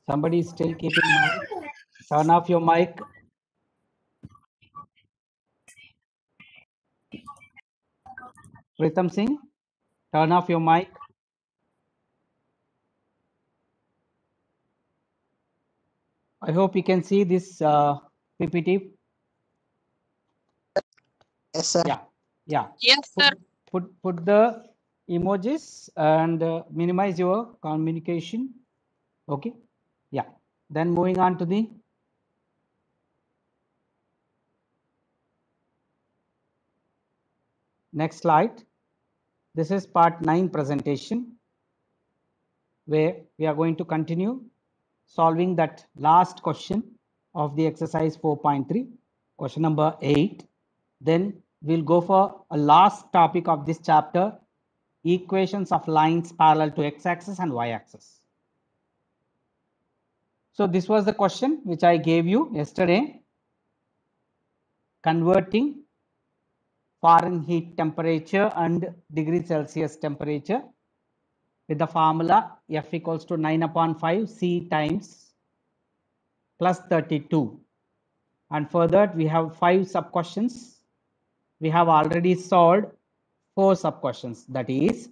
Somebody is still keeping mic. Turn off your mic. Pritam Singh, turn off your mic. I hope you can see this PPT. Yes, sir. Yeah. Yes, sir. Put the emojis and minimize your communication. Okay. Yeah. Then moving on to the next slide. This is part 9 presentation, where we are going to continue solving that last question of the exercise 4.3, question number 8. Then we'll go for a last topic of this chapter, equations of lines parallel to x-axis and y-axis. So this was the question which I gave you yesterday, converting Fahrenheit temperature and degree Celsius temperature with the formula F equals to 9/5 C times plus 32. And for that we have 5 sub questions. We have already solved 4 sub questions, that is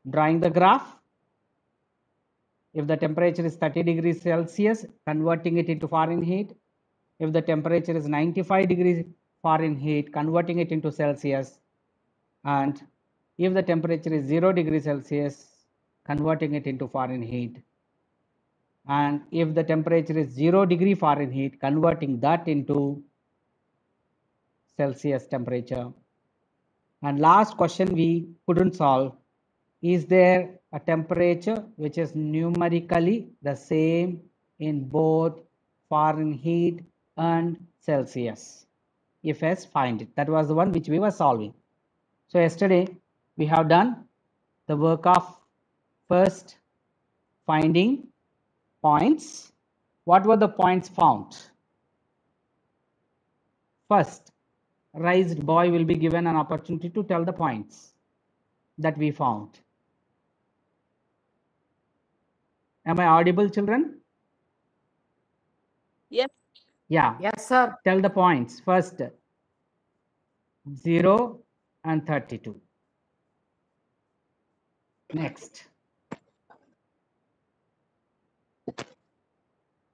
drawing the graph. If the temperature is 30 degrees Celsius, converting it into Fahrenheit. If the temperature is 95 degrees Fahrenheit, converting it into Celsius. And if the temperature is 0 degrees Celsius, converting it into Fahrenheit. And if the temperature is 0 degree Fahrenheit, converting that into Celsius temperature. And last question we couldn't solve. Is there a temperature which is numerically the same in both Fahrenheit and Celsius? If yes, find it. That was the one which we were solving. So yesterday we have done the work of first finding points. What were the points found? First, raised boy will be given an opportunity to tell the points that we found. Am I audible, children? Yes. Yeah. Yes, sir. Tell the points. First, 0 and 32. Next.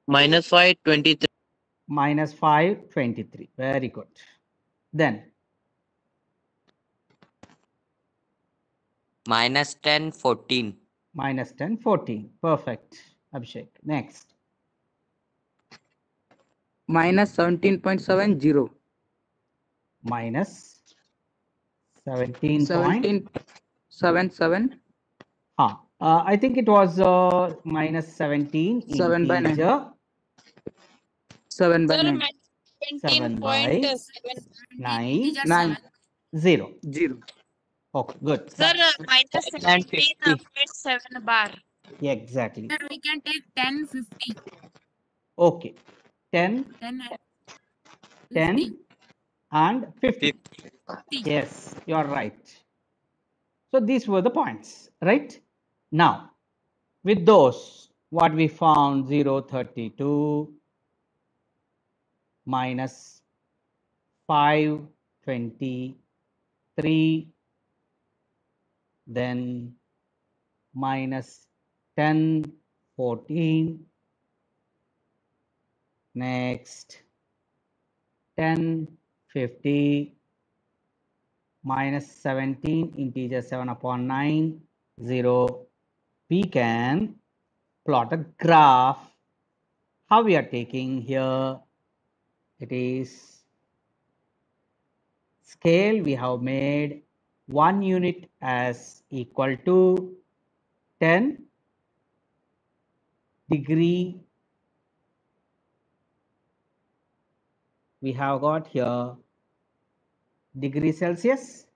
-5, 23. -5, 23. Very good. Then. -10, 14. -10, 14. Perfect. Abhishek. Next. -17.70. -17.77. 17.77. I think it was -17 integer. 7/9. 17.7. 0. 0. Okay, good. Sir, -17 with 7 bar. Yeah, exactly. Sir, we can take 10, 50. Okay. 10, 10 and 50. 50. Yes, you are right. So these were the points, right? Now, with those, what we found, 0, 32 minus 5, 23, then minus 10, 14, next 10, 50, minus 17, integer 7/9, 0. We can plot a graph. How we are taking here? It is scale we have made 1 unit as equal to 10 degree. We have got here degree Celsius,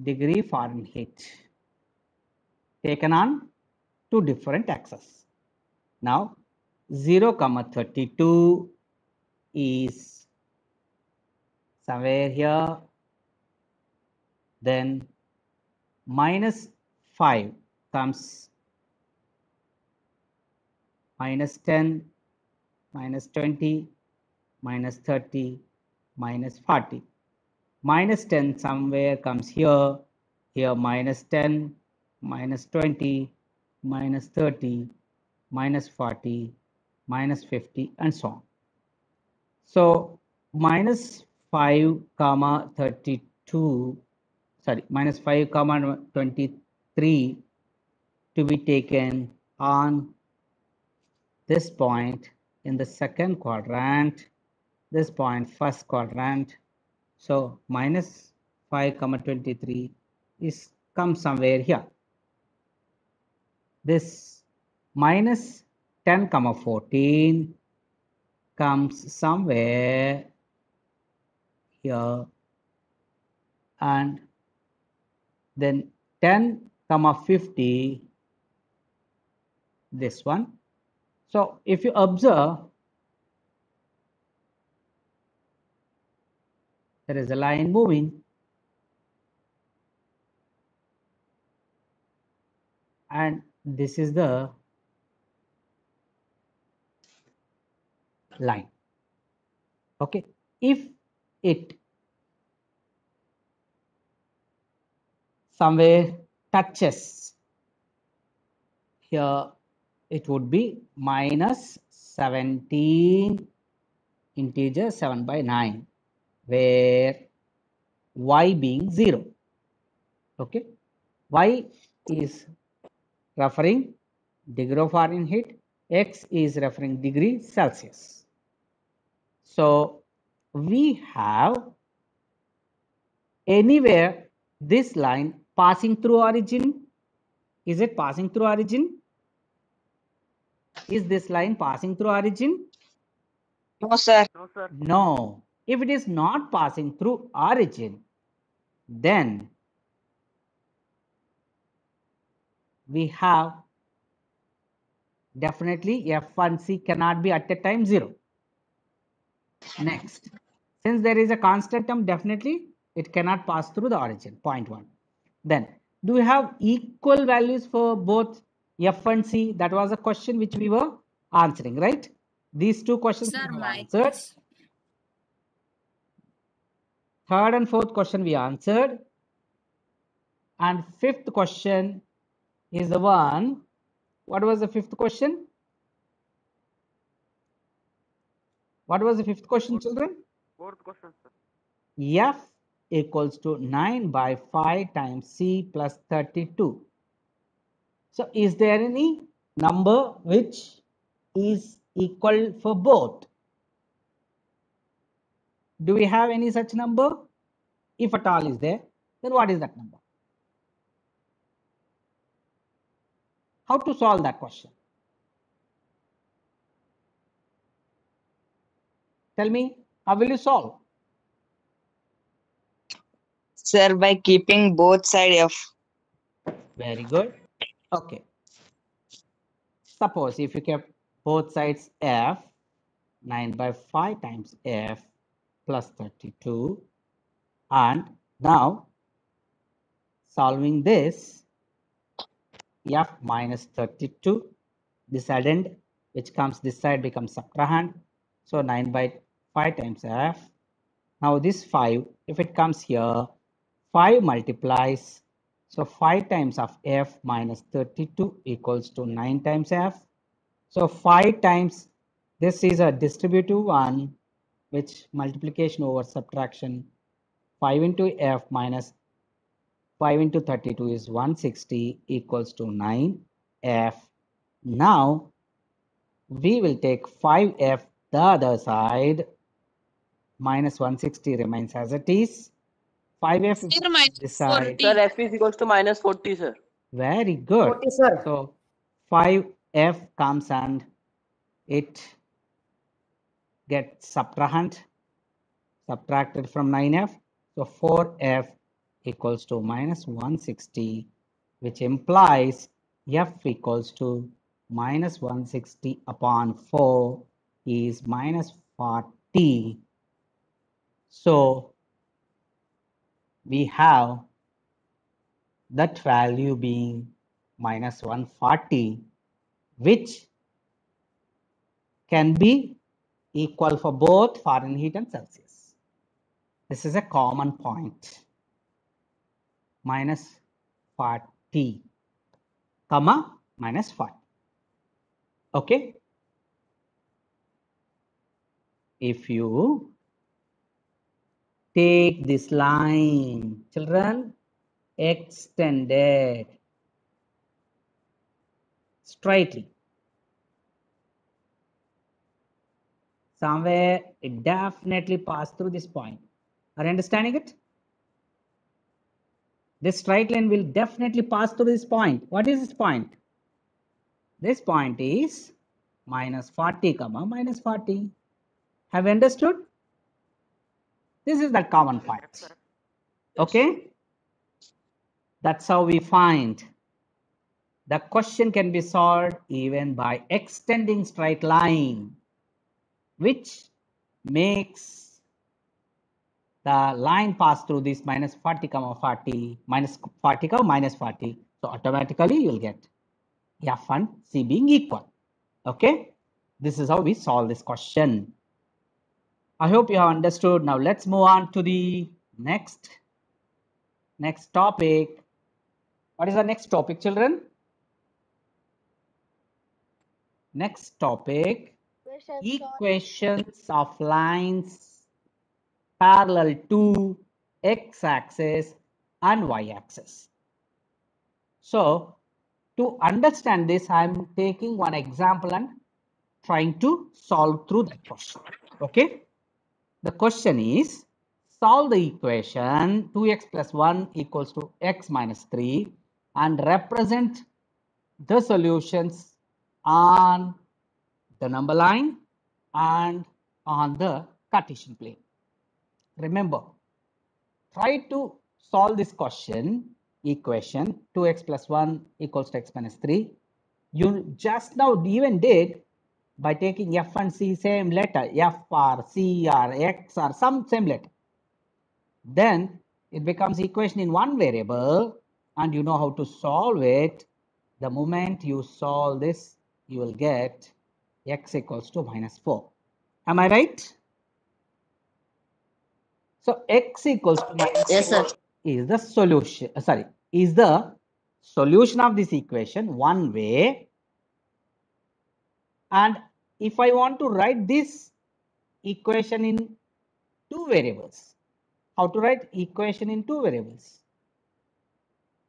degree Fahrenheit taken on 2 different axes. Now 0, 32 is somewhere here. Then -5 comes minus 10, minus 20, minus 30, minus 40. Minus 10 somewhere comes here, here minus 10, minus 20, minus 30, minus 40, minus 50, and so on. So minus 5 comma 32, sorry, minus 5 comma 23 to be taken on this point in the second quadrant, this point first quadrant. So minus 5 comma 23 is comes somewhere here. This minus 10 comma 14 comes somewhere here, and then 10 comma 50, this one. So if you observe, there is a line moving, and this is the line. Okay, if it somewhere touches here, it would be minus 17 integer 7 by 9, where y being 0. Okay, y is referring degree of Fahrenheit, x is referring degree Celsius. So we have anywhere this line passing through origin. Is it passing through origin? Is this line passing through origin? No, sir. No. If it is not passing through origin, then we have definitely f and c cannot be at a time 0. Next, since there is a constant term, definitely it cannot pass through the origin, point 1. Then, do we have equal values for both f and c? That was a question which we were answering, right? These two questions we have answered. Third and fourth question we answered. And fifth question is the one. What was the fifth question? What was the fifth question, children? Fourth question, sir. F equals to 9 by 5 times C plus 32. So is there any number which is equal for both? Do we have any such number? If at all is there, then what is that number? How to solve that question? Tell me, how will you solve? Sir, by keeping both side f. Very good. Okay. Suppose if you kept both sides f, 9 by 5 times f plus 32, and now solving this, f minus 32, this addend which comes this side becomes subtrahend, so 9 by 5 times f. Now this 5, if it comes here, 5 multiplies, so 5 times of f minus 32 equals to 9 times f. So 5 times, this is a distributive one, which multiplication over subtraction, 5 into f minus 5 into 32 is 160 equals to 9f. Now we will take 5f the other side, minus 160 remains as it is. 5f Sir, minus this side. 40. Sir, F is equals to minus 40, sir. Very good. 40, sir. So 5f comes and it gets subtrahend, subtracted from 9f. So 4f equals to minus 160, which implies f equals to minus 160 upon 4 is minus 40. So we have that value being minus 140, which can be equal for both Fahrenheit and Celsius. This is a common point. Minus 40, comma, minus 40. Okay. If you take this line, children, extended straightly, somewhere it definitely passed through this point. Are you understanding it? This straight line will definitely pass through this point. What is this point? This point is minus 40, comma, minus 40. Have you understood? This is the common point. Okay? That's how we find. The question can be solved even by extending straight line, which makes the line pass through this minus 40, comma 40, minus 40, comma minus 40. So automatically you'll get F and C being equal. Okay? This is how we solve this question. I hope you have understood. Now let's move on to the next topic. What is the next topic, children? Next topic, equations of lines parallel to x-axis and y-axis. So to understand this, I'm taking one example and trying to solve through that question. Okay? The question is, solve the equation 2x plus 1 equals to x minus 3 and represent the solutions on the number line and on the Cartesian plane. Remember, try to solve this equation 2x plus 1 equals to x minus 3. You just now even did by taking F and C same letter, F or C or X or some same letter. Then it becomes equation in one variable and you know how to solve it. The moment you solve this, you will get x equals to minus 4. Am I right? So x equals to minus 4 is the solution. Is the solution of this equation one way. And if I want to write this equation in two variables, how to write equation in two variables?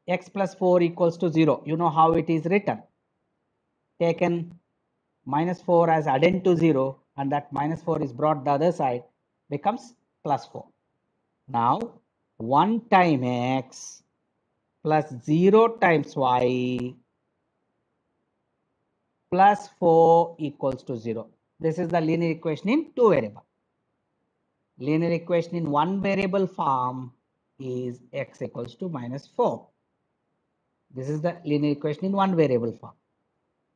X plus 4 equals to 0. You know how it is written. Taken minus 4 as addend to 0 and that minus 4 is brought the other side, becomes plus 4. Now 1 times x plus 0 times y plus 4 equals to 0. This is the linear equation in two variable. Linear equation in one variable form is x equals to minus 4. This is the linear equation in one variable form.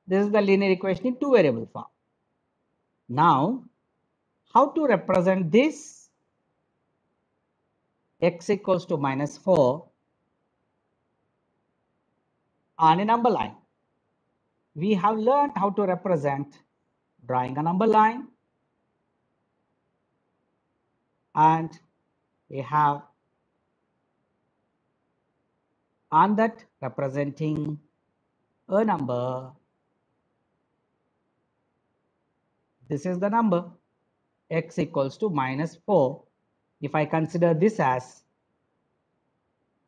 This is the linear equation in two variable form. Now, how to represent this x equals to minus 4 on a number line? We have learned how to represent drawing a number line, and we have on that representing a number. This is the number x equals to minus 4. If I consider this as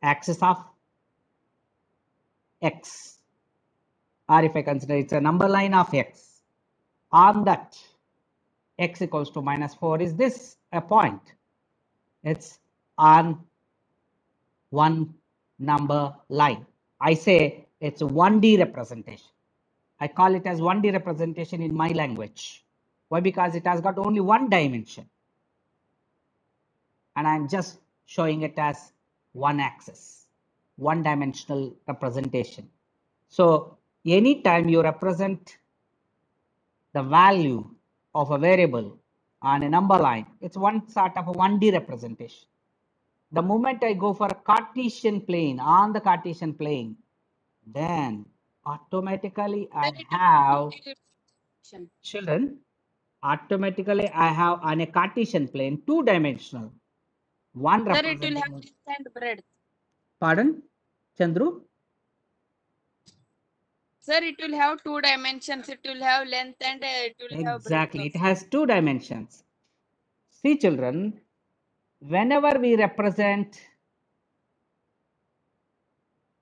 axis of x, or if I consider it's a number line of x, on that x equals to minus 4 is this a point. It's on one number line. I say it's a 1D representation. I call it as 1D representation in my language. Why? Because it has got only one dimension. And I'm just showing it as one axis, one dimensional representation. So anytime you represent the value of a variable on a number line, it's one sort of a 1D representation. The moment I go for a Cartesian plane, on the Cartesian plane, then automatically I have children. automatically I have on a Cartesian plane, two-dimensional. One Sir, it will have representing. length and breadth. Pardon, Chandru? Sir, it will have 2 dimensions. It will have length and it will have breadth. Exactly. It also. has two dimensions. See, children, whenever we represent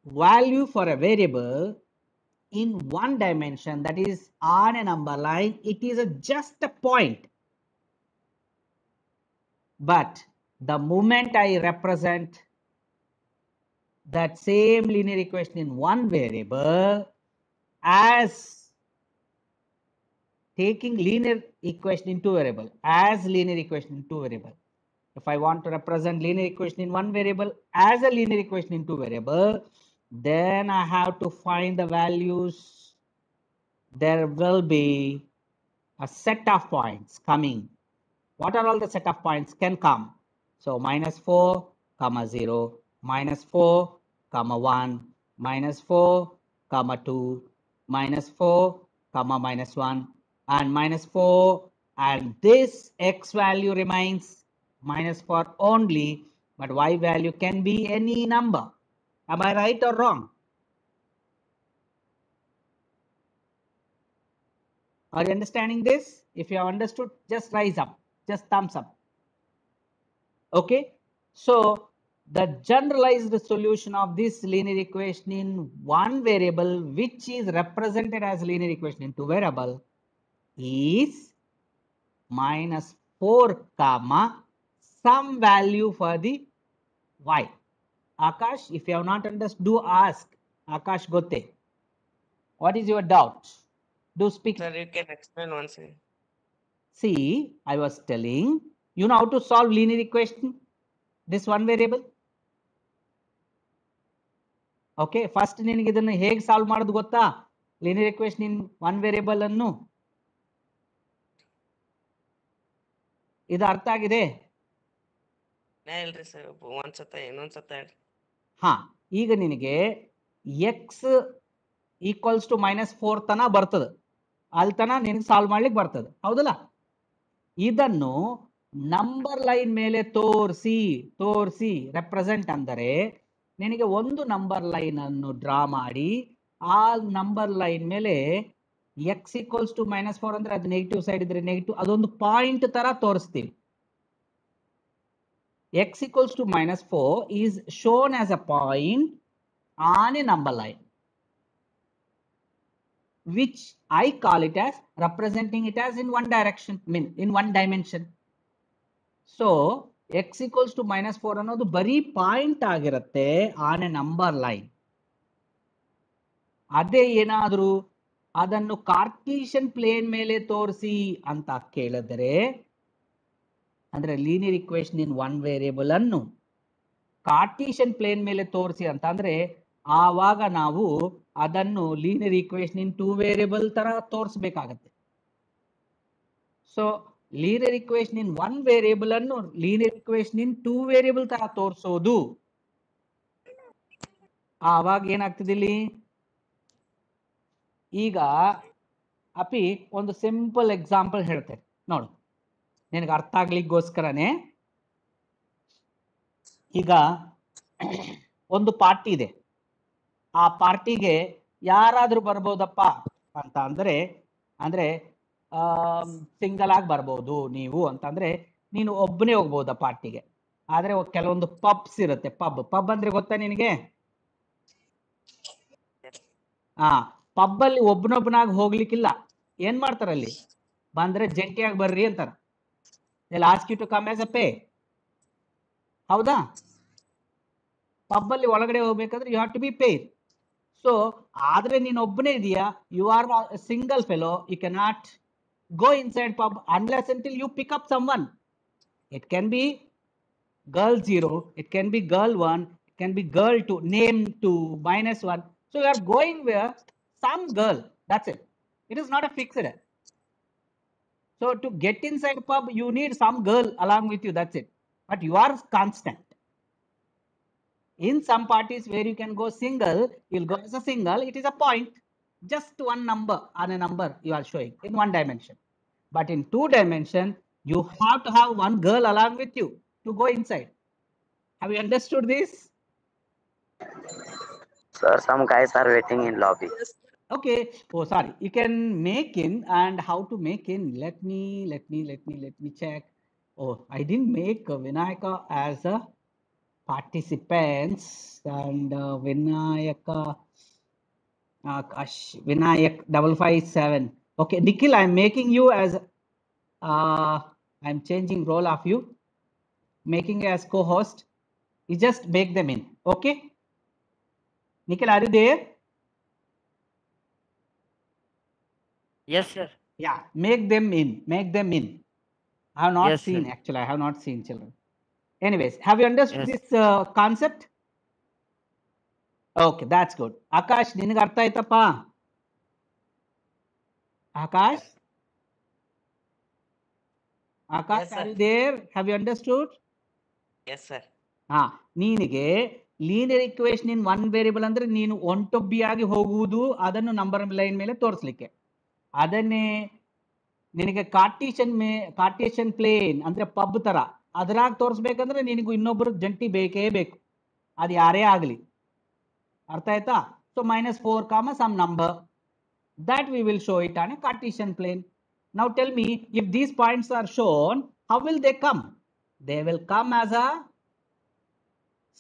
value for a variable in one dimension, that is on a number line, it is just a point. But the moment I represent that same linear equation in one variable as taking linear equation in two variable, as linear equation in two variable. If I want to represent linear equation in one variable as a linear equation in two variable, then I have to find the values. There will be a set of points coming. What are all the set of points can come? So minus 4, comma 0, minus 4, comma 1, minus 4, comma 2, minus 4, comma minus 1, and minus 4, and this x value remains minus 4 only, but y value can be any number. Am I right or wrong? Are you understanding this? If you have understood, just rise up, just thumbs up. Okay, so the generalized solution of this linear equation in one variable, which is represented as linear equation in two variable, is minus 4 comma some value for the y. Akash, if you have not understood, do ask Akash Gote. What is your doubt? Do speak. Sir, you can explain once again. See, I was telling you know how to solve linear equation, this one variable. Okay first ನಿನಗೆ ಇದನ್ನು ಹೇಗೆ solve ಮಾಡೋದು ಗೊತ್ತಾ linear equation in one variable ಅನ್ನು ಇದು ಅರ್ಥ ಆಗಿದೆ ಇಲ್ರಿ ಸರ್ ಒಂದ್ಸತ ಇನ್ನೊಂದ್ಸತ ಹೇಳ್ರಿ ಹಾ ಈಗ ನಿನಗೆ x ಈಕ್ವಲ್ಸ್ ಟು -4 ತನ ಬರ್ತದೆ ಅಲ್ಲಿ ತನ ನಿನಗೆ ಸಾಲ್ವ್ ಮಾಡ್ಲಿಕ್ಕೆ ಬರ್ತದೆ ಹೌದಲ್ಲ ಇದನ್ನು ನಂಬರ್ ಲೈನ್ ಮೇಲೆ ತೋರಿಸಿ ರೆಪ್ರೆಸೆಂಟ್ ಅಂದರೆ ನಿನಗೆ ಒಂದು ನಂಬರ್ ಲೈನ್ ಅನ್ನು ಡ್ರಾ ಮಾಡಿ ಆ ನಂಬರ್ ಲೈನ್ ಮೇಲೆ x ಈಕ್ವಲ್ಸ್ ಟು -4 ಅಂದ್ರೆ ಅದು ನೆಗೆಟಿವ್ ಸೈಡ್ ಇದ್ರೆ ನೆಗೆಟಿವ್ ಅದೊಂದು ಪಾಯಿಂಟ್ ತರ ತೋರಿಸ್ತೀವಿ x equals to -4 is shown as a point on a number line, which I call it as representing it as in one direction, in one dimension. So x equals to -4 ಅನ್ನೋದು ಬರೀ point ಆಗಿರುತ್ತೆ on a number line. ಅದೇ ಏನಾದರೂ ಅದನ್ನು ಕಾರ್ಟೀಷಿಯನ್ plane ಮೇಲೆ ತೋರಿಸಿ ಅಂತ ಕೇಳಿದರೆ ಅಂದ್ರೆ linear equation in one variable ಅನ್ನು ಕಾರ್ಟೀಷಿಯನ್ ಪ್ಲೇನ್ ಮೇಲೆ ತೋರಿಸಿ ಅಂತ ಅಂದ್ರೆ ಆವಾಗ ನಾವು ಅದನ್ನು linear equation in two variable ತರ ತೋರಿಸಬೇಕಾಗತ್ತೆ so linear equation in one variable ಅನ್ನು linear equation in two variable ತರ ತೋರಿಸೋದು ಆವಾಗ ಏನಾಗ್ತದೆ ಇಲ್ಲಿ ಈಗ ಅಪಿ ಒಂದು ಸಿಂಪಲ್ ಎಕ್ಸಾಂಪಲ್ ಹೇಳ್ತೇನೆ ನೋಡು ನಿನಗೆ ಅರ್ಥ ಆಗ್ಲಿಕ್ಕೋಸ್ಕರನೇ ಈಗ ಒಂದು ಪಾರ್ಟಿ ಇದೆ ಆ ಪಾರ್ಟಿಗೆ ಯಾರಾದ್ರೂ ಬರ್ಬೋದಪ್ಪ ಅಂತ ಅಂದ್ರೆ ಸಿಂಗಲ್ ಆಗಿ ಬರ್ಬೋದು ನೀವು ಅಂತಂದ್ರೆ ನೀನು ಒಬ್ಬನೇ ಹೋಗ್ಬೋದ ಪಾರ್ಟಿಗೆ ಆದ್ರೆ ಕೆಲವೊಂದು ಪಬ್ಸ್ ಇರುತ್ತೆ ಪಬ್ ಅಂದ್ರೆ ಗೊತ್ತಾ ನಿನಗೆ ಪಬ್ ಅಲ್ಲಿ ಒಬ್ಬನೊಬ್ಬನಾಗಿ ಹೋಗ್ಲಿಕ್ಕಿಲ್ಲ ಏನ್ ಮಾಡ್ತಾರಲ್ಲಿ ಬಂದ್ರೆ ಜಂಟಿಯಾಗಿ ಬರ್ರಿ ಅಂತಾರ they'll ask you to come as a pair ಹೌದಾ ಪಬ್ ಅಲ್ಲಿ ಒಳಗಡೆ ಹೋಗ್ಬೇಕಾದ್ರೆ you have to be pair so ಆದ್ರೆ ನೀನು ಒಬ್ಬನೇ ಇದೆಯಾ you are single fellow you can not go inside pub unless until you pick up someone it can be girl 0 it can be girl 1 it can be girl 2 name 2 -1 so you are going with some girl that's it it is not a fixed. So to get inside pub, you need some girl along with you. That's it. But you are constant. In some parties where you can go single, you'll go as a single. It is a point, just one number on a number you are showing in one dimension. But in 2 dimension, you have to have one girl along with you to go inside. Have you understood this? Sir, some guys are waiting in lobby. Okay. Oh, sorry. You can make in, and how to make in? Let me check. Oh, I didn't make Vinayaka as a participants, and Vinayaka, Vinayak 557. Okay, Nikhil, I'm making you as I'm changing role of you, making you as co-host. You just make them in. Okay, Nikhil, are you there? Yes, sir. Yeah, make them in. Make them in. I have not Yes, sir. seen, actually. I have not seen children. Anyways, have you understood Yes. this concept? Okay, that's good. Akash, ನಿನಗೆ ಅರ್ಥ ಆಯ್ತಪ್ಪ? Akash? Akash, Yes, sir. are you there? Have you understood? Yes, sir. ಹಾ, ನೀನಿಗೆ linear equation in one variable ಅಂದ್ರೆ ನೀನು ಒಂಟೊಬ್ಬಿಯಾಗಿ ಹೋಗುವುದು ಅದನ್ನು number line ಮೇಲೆ ತೋರಿಸ್ಲಿಕ್ಕೆ. ಅದನ್ನೇ ನಿನಗೆ ಕಾರ್ಟೇಷನ್ ಪ್ಲೇನ್ ಅಂದ್ರೆ ಪಬ್ ತರ ಅದ್ರಾಗ ತೋರಿಸ್ಬೇಕಂದ್ರೆ ನಿನಗೂ ಇನ್ನೊಬ್ಬರು ಜಂಟಿ ಬೇಕೇ ಬೇಕು, ಅದು ಯಾರೇ ಆಗಲಿ. ಅರ್ಥ ಆಯ್ತಾ? So -4, some number that we will show it on a Cartesian plane. Now tell me, if these points are shown, how will they come? They will come as a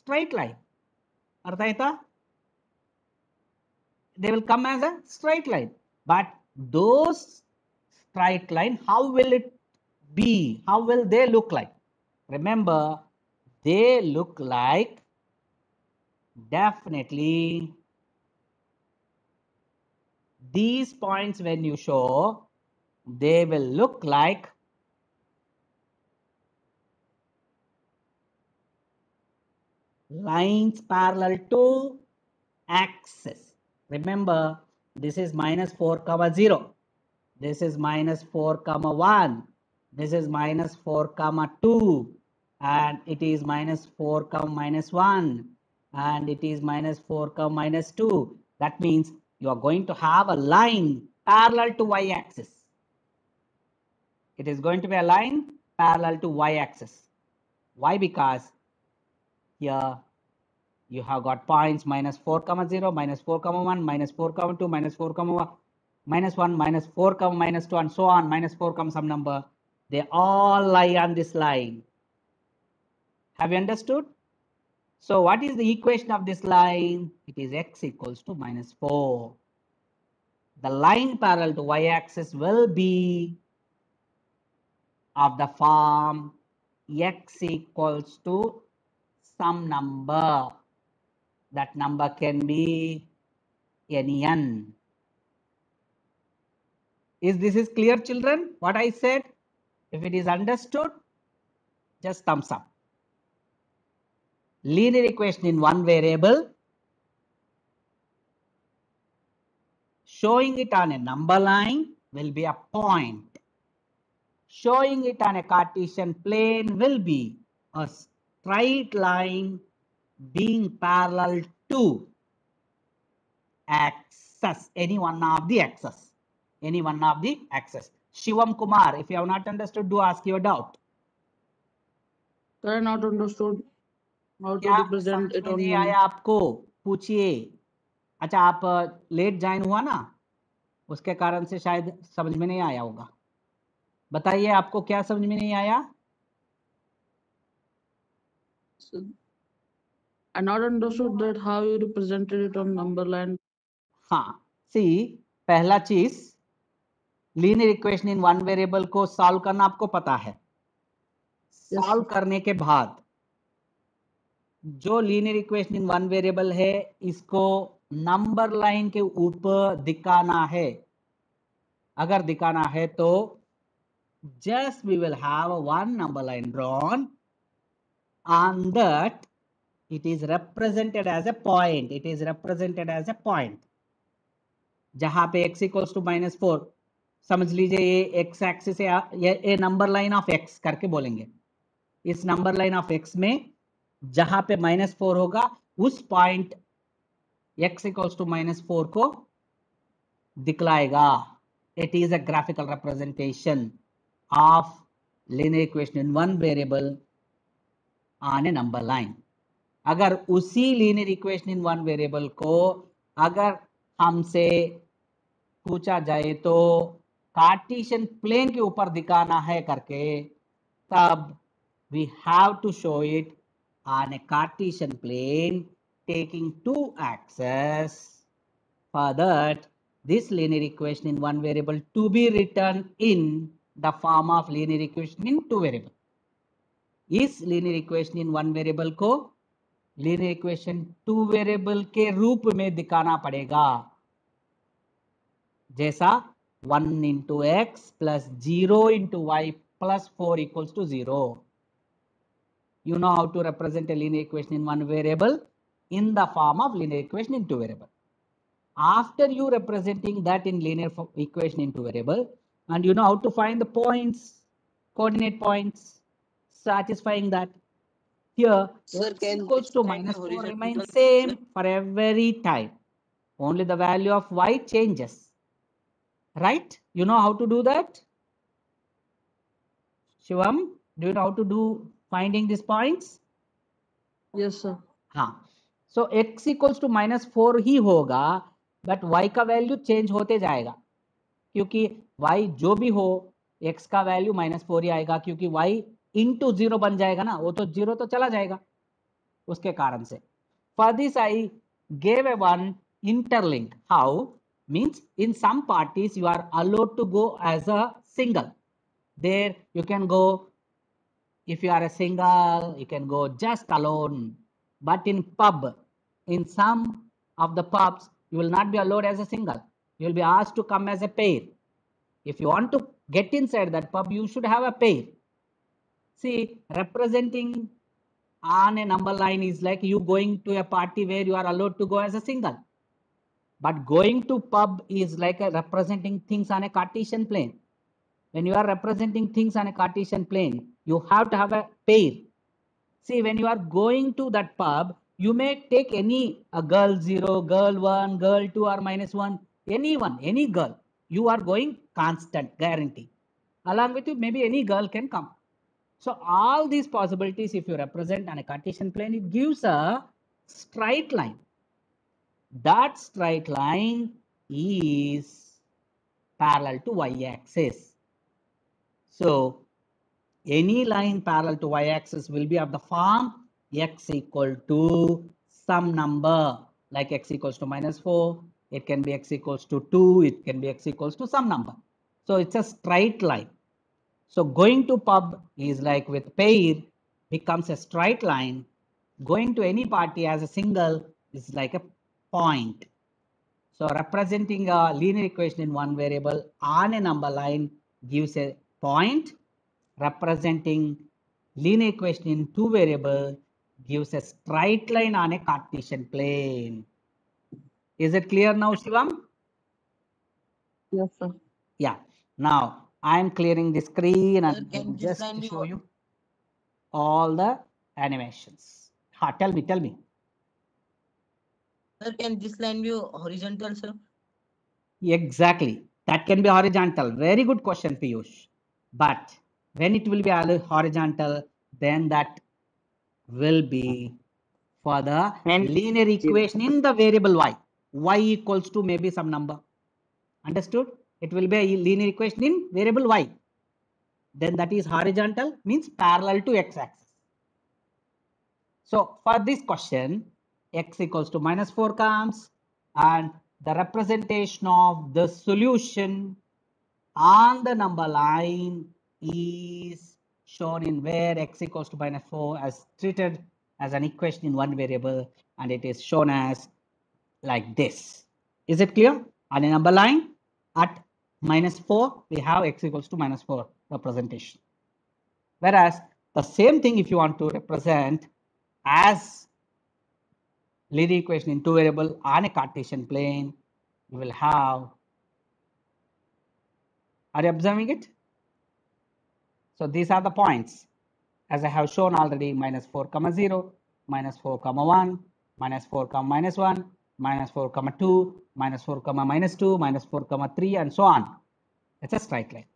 straight line. ಅರ್ಥ ಆಯ್ತಾ? They will come as a straight line. But those straight line, how will it be? How will they look like? Remember, they look like, definitely, these points when you show, they will look like lines parallel to axis. Remember, this is -4, 0. This is -4, 1. This is -4, 2. And it is -4, -1. And it is -4, -2. That means you are going to have a line parallel to y-axis. It is going to be a line parallel to y-axis. Why? Because here you have got points -4, 0, -4, 1, -4, 2, -4, -1, -4, -2, and so on, -4, some number. They all lie on this line. Have you understood? So what is the equation of this line? It is x equals to -4. The line parallel to y-axis will be of the form x equals to some number. That number can be any n. This is clear, children? What I said? If it is understood, just thumbs up. Linear equation in one variable, showing it on a number line will be a point. Showing it on a Cartesian plane will be a straight line being parallel to axis, any one of the axes. Any one of the axes. Shivam Kumar, if you have not understood, do ask your doubt. Sir, not understood how to क्या represent समझ it में on नहीं the आया आपको? पूछिए. अच्छा, आप late join हुआ ना, उसके कारण से शायद समझ में नहीं आया होगा. बताइए आपको क्या समझ में नहीं आया? I not understood that how you represented it on number line. हाँ, सी पहला चीज, linear equation in one variable को सॉल्व करना आपको पता है. सॉल्व करने के बाद जो linear equation in one variable है, इसको नंबर लाइन के ऊपर दिखाना है. अगर दिखाना है तो just we will have one number line drawn on that. It is represented as a point. It is represented as a point. जहां पे x equals to -4, समझ लीजिए ये x एक्सिस है, ये नंबर लाइन ऑफ x करके बोलेंगे. इस नंबर लाइन ऑफ x में जहां पे -4 होगा, उस पॉइंट x equals to -4 को दिखलाएगा. It is a graphical representation. of linear equation in one variable on a number line. अगर उसी linear equation in one variable को अगर हमसे पूछा जाए तो कार्टेशियन प्लेन के ऊपर दिखाना है करके, तब we have to show it on a Cartesian plane taking two axes. For that, this linear equation in one variable to be written in the form of linear equation in two variable. इस linear equation in one variable को linear equation two variable के रूप में दिखाना पड़ेगा, जैसा 1 into x plus 0 into y plus 4 equals to 0. You know how to represent a linear equation in one variable in the form of linear equation in two variable. After you representing that in linear equation in two variable, and you know how to find the points, coordinate points, satisfying that. Here, Sir, x can equals to this find minus the 4 horizontal, remains sir? same for every time. Only the value of y changes. Right? You know how to do that? Shivam, do you know how to do finding these points? Yes, sir. हाँ, सो x equals to -4 ही होगा, but y का value change होते जाएगा, क्योंकि y जो भी हो x का वैल्यू -4 ही आएगा, क्योंकि y इंटू 0 बन जाएगा ना, वो तो 0 तो चला जाएगा उसके कारण से. For this I gave a one interlink. How means in some parties you are allowed to go as a single. There you can go, if you are a single, you can go just alone. But in pub, in some of the pubs, you will not be allowed as a single. You will be asked to come as a pair. If you want to get inside that pub, you should have a pair. See, representing on a number line is like you going to a party where you are allowed to go as a single. But going to pub is like a representing things on a Cartesian plane. When you are representing things on a Cartesian plane, you have to have a pair. See, when you are going to that pub, you may take any a girl 0, girl 1, girl 2 or -1, anyone, any girl. You are going constant, guarantee. Along with you, maybe any girl can come. So all these possibilities, if you represent on a Cartesian plane, it gives a straight line. That straight line is parallel to y-axis. So any line parallel to y-axis will be of the form x equal to some number, like x equals to -4. It can be x equals to 2. It can be x equals to some number. So it's a straight line. So going to pub is like with pair becomes a straight line. Going to any party as a single is like a point. So representing a linear equation in one variable on a number line gives a point. Representing linear equation in two variable gives a straight line on a Cartesian plane. Is it clear now, Shivam? Yes, sir. Yeah. Now I am clearing the screen Sir, and can this just line be show you all the animations. Tell me. Sir, can this line be horizontal, sir? Exactly. That can be horizontal. Very good question, Piyush. But when it will be horizontal, then that will be for the And linear equation in the variable y. Y equals to maybe some number. Understood? It will be a linear equation in variable y. Then that is horizontal, means parallel to x-axis. So for this question, x equals to -4 comes, and the representation of the solution on the number line is shown in where x equals to -4 as treated as an equation in one variable, and it is shown as like this. Is it clear? On a number line at -4, we have x equals to -4 representation. Whereas the same thing, if you want to represent as linear equation in two variable on a Cartesian plane, you will have. Are you observing it? So these are the points, as I have shown already: -4, -0, -4, -1, -4, -1, -4, -2, -4, -2, -4, -3, and so on. It's a straight line.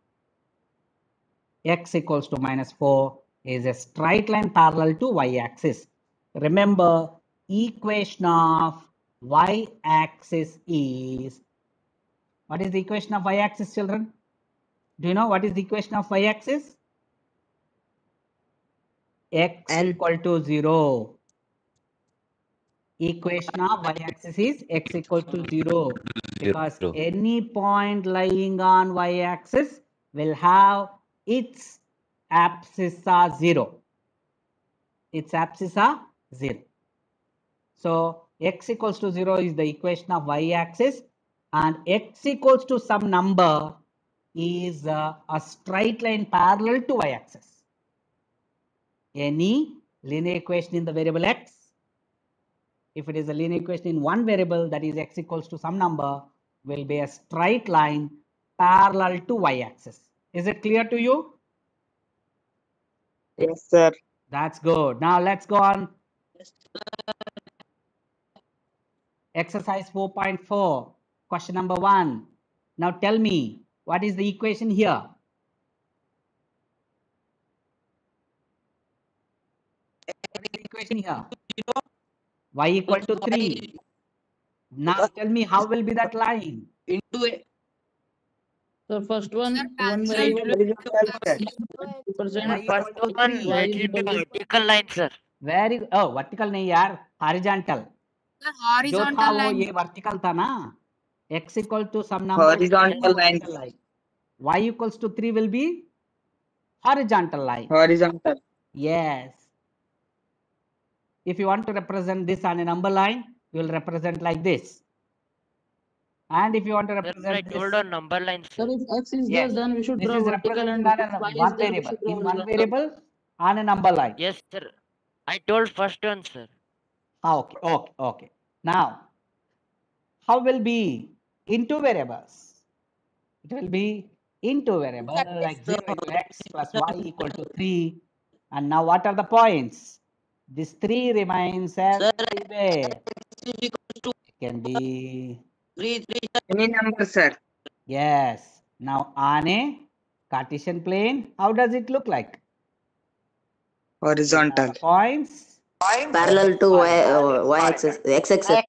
x equals to minus 4 is a straight line parallel to y-axis. Remember, equation of y-axis is, what is the equation of y-axis, children? Do you know what is the equation of y-axis? X N. equal to 0. Equation of y-axis is x equal to 0 because any point lying on y-axis will have its abscissa 0. Its abscissa 0. So x equals to 0 is the equation of y-axis, and x equals to some number is a straight line parallel to y-axis. Any linear equation in the variable x, if it is a linear equation in one variable, that is x equals to some number, will be a straight line parallel to y-axis. Is it clear to you? Yes, sir. That's good. Now let's go on. Exercise 4.4, question number 1. Now tell me, what is the equation here? What is the equation here? Y equal to 3. Now tell me, how will be that line? Into a The first one, Sir, one tangent variable Y represent equal First to one, 3. y it is will be equal to vertical line, sir. Very, oh, vertical नहीं यार, horizontal. Sir, जो था horizontal वो line. ये vertical था ना. X equal to some number. Horizontal line. Vertical line. Y equals to 3 will be horizontal line. horizontal. Yes. If you want to represent this on a number line, you will represent like this. And if you want to Sir, I represent told this, on number line, Sir, sir. if x is yes, there, then we should this draw is vertical, represented and on if a y one is there, we variable. should draw In one horizontal. variable on a number line. Yes, sir. I told first one, sir. Okay, okay, okay. Now, how will be into variables? It will be into variable like 0 into x plus y equal to 3. And now what are the points? This 3 remains everywhere. It can be, Any number, sir. yes. Now on a Cartesian plane, how does it look like? These are Horizontal. the points. Parallel to y-axis, x-axis.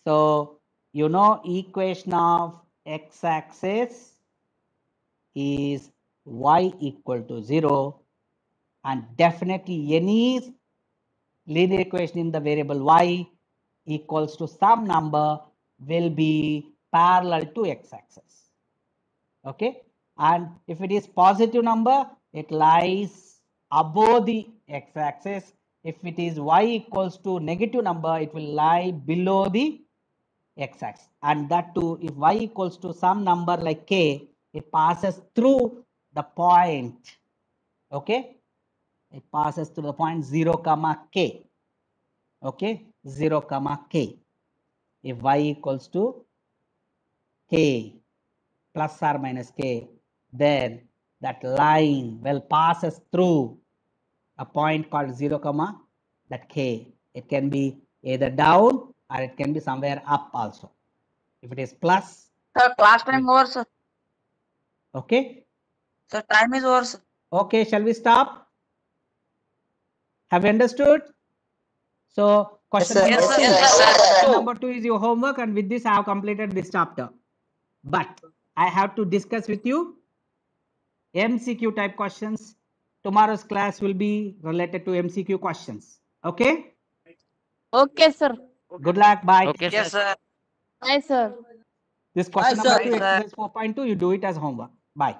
So, you know, equation of x-axis is y equal to 0, and definitely any linear equation in the variable y equals to some number will be parallel to x-axis. Okay, and if it is positive number, it lies above the x-axis. If it is y equals to negative number, it will lie below the x-axis. And that too, if y equals to some number like k, it passes through the point. Okay, it passes through the point 0 comma k. Okay, 0 comma k. If y equals to k plus or minus k, then that line will passes through a point called 0 comma that k. It can be either down or it can be somewhere up also. If it is plus, Sir, class time over, sir. okay. Sir, time is over, sir. Okay, shall we stop? Have you understood? So question sir. number Yes, two. sir. Yes, sir. Question number 2 is your homework, and with this I have completed this chapter. But I have to discuss with you MCQ type questions. Tomorrow's class will be related to MCQ questions. Okay? Okay, sir. Good luck. Bye. Okay, Yes, sir. sir. Bye, sir. This question Bye, number sir. 2, Bye, sir. exercise 4.2, you do it as homework. Bye.